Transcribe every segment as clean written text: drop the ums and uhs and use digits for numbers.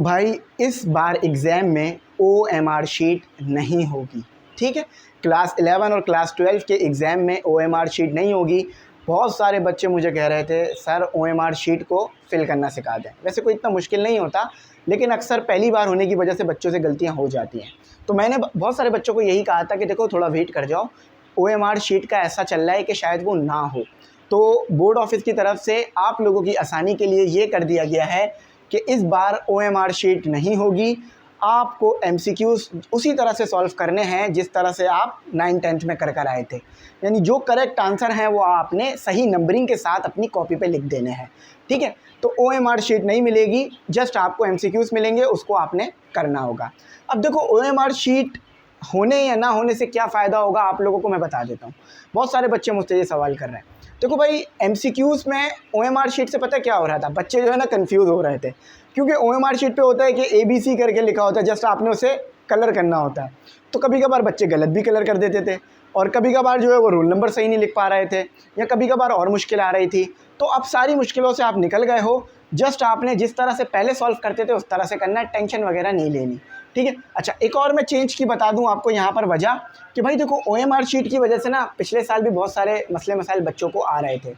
भाई इस बार एग्ज़ाम में OMR शीट नहीं होगी, ठीक है। क्लास 11 और क्लास 12 के एग्ज़ाम में OMR शीट नहीं होगी। बहुत सारे बच्चे मुझे कह रहे थे सर OMR शीट को फिल करना सिखा दें। वैसे कोई इतना मुश्किल नहीं होता, लेकिन अक्सर पहली बार होने की वजह से बच्चों से गलतियां हो जाती हैं। तो मैंने बहुत सारे बच्चों को यही कहा था कि देखो थोड़ा वेट कर जाओ, OMR शीट का ऐसा चल रहा है कि शायद वो ना हो। तो बोर्ड ऑफिस की तरफ से आप लोगों की आसानी के लिए ये कर दिया गया है कि इस बार OMR शीट नहीं होगी। आपको MCQs उसी तरह से सॉल्व करने हैं जिस तरह से आप 9th-10th में कर आए थे, यानी जो करेक्ट आंसर हैं वो आपने सही नंबरिंग के साथ अपनी कॉपी पे लिख देने हैं, ठीक है। तो OMR शीट नहीं मिलेगी, जस्ट आपको MCQs मिलेंगे, उसको आपने करना होगा। अब देखो OMR शीट होने या ना होने से क्या फ़ायदा होगा आप लोगों को मैं बता देता हूँ। बहुत सारे बच्चे मुझसे ये सवाल कर रहे हैं। देखो भाई MCQs में OMR शीट से पता क्या हो रहा था, बच्चे जो है ना कंफ्यूज हो रहे थे, क्योंकि OMR शीट पे होता है कि ABC करके लिखा होता है, जस्ट आपने उसे कलर करना होता है। तो कभी कभार बच्चे गलत भी कलर कर देते थे, और कभी कभार जो है वो रोल नंबर सही नहीं लिख पा रहे थे, या कभी कभार और मुश्किल आ रही थी। तो अब सारी मुश्किलों से आप निकल गए हो, जस्ट आपने जिस तरह से पहले सॉल्व करते थे उस तरह से करना है, टेंशन वगैरह नहीं लेनी, ठीक है। अच्छा, एक और मैं चेंज की बता दूं आपको यहाँ पर वजह कि भाई देखो OMR शीट की वजह से ना पिछले साल भी बहुत सारे मसले मसाइल बच्चों को आ रहे थे।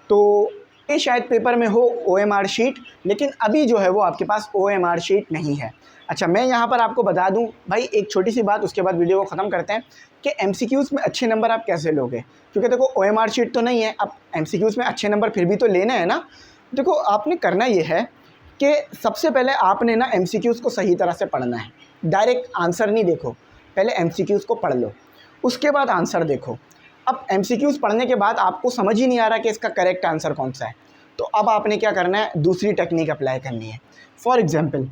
तो ये शायद पेपर में हो OMR शीट, लेकिन अभी जो है वो आपके पास OMR शीट नहीं है। अच्छा, मैं यहाँ पर आपको बता दूं भाई एक छोटी सी बात, उसके बाद वीडियो को ख़त्म करते हैं कि MCQs में अच्छे नंबर आप कैसे लोगे, क्योंकि देखो OMR शीट तो नहीं है, अब MCQs में अच्छे नंबर फिर भी तो लेने हैं ना। देखो आपने करना ये है कि सबसे पहले आपने ना MCQs को सही तरह से पढ़ना है। डायरेक्ट आंसर नहीं देखो, पहले MCQs को पढ़ लो, उसके बाद आंसर देखो। अब MCQs पढ़ने के बाद आपको समझ ही नहीं आ रहा कि इसका करेक्ट आंसर कौन सा है, तो अब आपने क्या करना है, दूसरी टेक्निक अप्लाई करनी है। फॉर एग्जांपल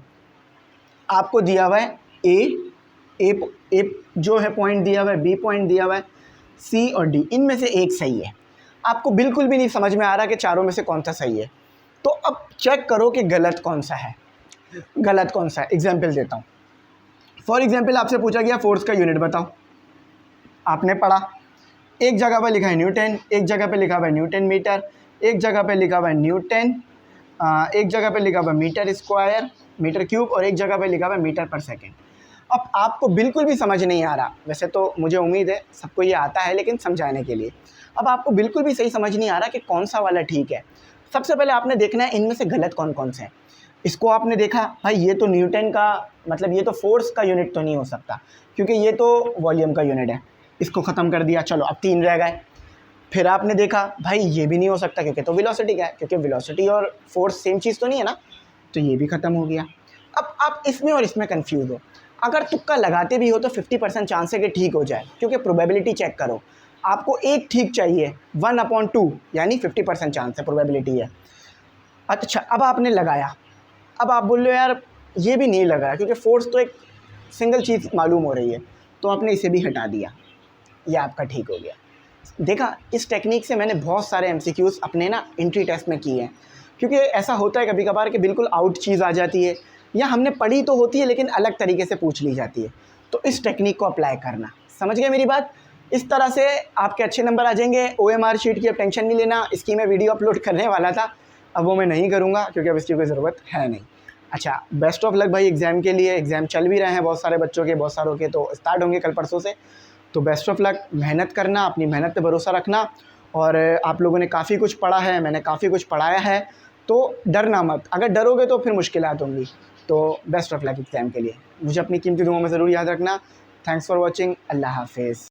आपको दिया हुआ है ए जो है पॉइंट दिया हुआ है, B पॉइंट दिया हुआ है, C और D, इनमें से एक सही है। आपको बिल्कुल भी नहीं समझ में आ रहा कि चारों में से कौन सा सही है, तो अब चेक करो कि गलत कौन सा है, गलत कौन सा है। एग्जाम्पल देता हूँ। फॉर एग्जाम्पल आपसे पूछा गया फोर्स का यूनिट बताओ, आपने पढ़ा, एक जगह पर लिखा है न्यूटन, एक जगह पे लिखा हुआ है न्यूटन मीटर, एक जगह पे लिखा हुआ है न्यूटन, एक जगह पे लिखा हुआ है मीटर स्क्वायर, मीटर क्यूब, और एक जगह पे लिखा हुआ है मीटर पर सेकेंड। अब आपको बिल्कुल भी समझ नहीं आ रहा, वैसे तो मुझे उम्मीद है सबको ये आता है, लेकिन समझाने के लिए अब आपको बिल्कुल भी सही समझ नहीं आ रहा कि कौन सा वाला ठीक है। सबसे पहले आपने देखना है इनमें से गलत कौन कौन से हैं। इसको आपने देखा, भाई ये तो न्यूटन का मतलब ये तो फोर्स का यूनिट तो नहीं हो सकता, क्योंकि ये तो वॉल्यूम का यूनिट है, इसको ख़त्म कर दिया, चलो अब 3 रह गए। फिर आपने देखा भाई ये भी नहीं हो सकता क्योंकि तो वेलोसिटी का है, क्योंकि वेलोसिटी और फोर्स सेम चीज़ तो नहीं है ना, तो ये भी ख़त्म हो गया। अब आप इसमें और इसमें कंफ्यूज हो। अगर तुक्का लगाते भी हो तो 50% चांस है कि ठीक हो जाए, क्योंकि प्रोबेबिलिटी चेक करो, आपको एक ठीक चाहिए, 1/2 यानी 50% चांस है, प्रोबेबिलिटी है। अच्छा, अब आपने लगाया, अब आप बोल रहे हो यार ये भी नहीं लग रहा, क्योंकि फोर्स तो एक सिंगल चीज़ मालूम हो रही है, तो आपने इसे भी हटा दिया, ये आपका ठीक हो गया। देखा, इस टेक्निक से मैंने बहुत सारे MCQs अपने ना एंट्री टेस्ट में किए हैं, क्योंकि ऐसा होता है कभी कभार कि बिल्कुल आउट चीज़ आ जाती है, या हमने पढ़ी तो होती है लेकिन अलग तरीके से पूछ ली जाती है। तो इस टेक्निक को अप्लाई करना, समझ गए मेरी बात। इस तरह से आपके अच्छे नंबर आ जाएंगे। OMR शीट की अब टेंशन नहीं लेना, इसकी मैं वीडियो अपलोड करने वाला था, अब वो मैं नहीं करूँगा क्योंकि अब इसकी कोई ज़रूरत है नहीं। अच्छा, बेस्ट ऑफ लक भाई एग्ज़ाम के लिए। एग्ज़ाम चल भी रहे हैं बहुत सारे बच्चों के, बहुत सारों के तो स्टार्ट होंगे कल परसों से। तो बेस्ट ऑफ लक, मेहनत करना, अपनी मेहनत पे भरोसा रखना। और आप लोगों ने काफ़ी कुछ पढ़ा है, मैंने काफ़ी कुछ पढ़ाया है, तो डरना मत। अगर डरोगे तो फिर मुश्किलात होंगी। तो बेस्ट ऑफ लक एग्ज़ाम के लिए। मुझे अपनी कीमती दुआओं में ज़रूर याद रखना। Thanks for watching. अल्लाह हाफिज़।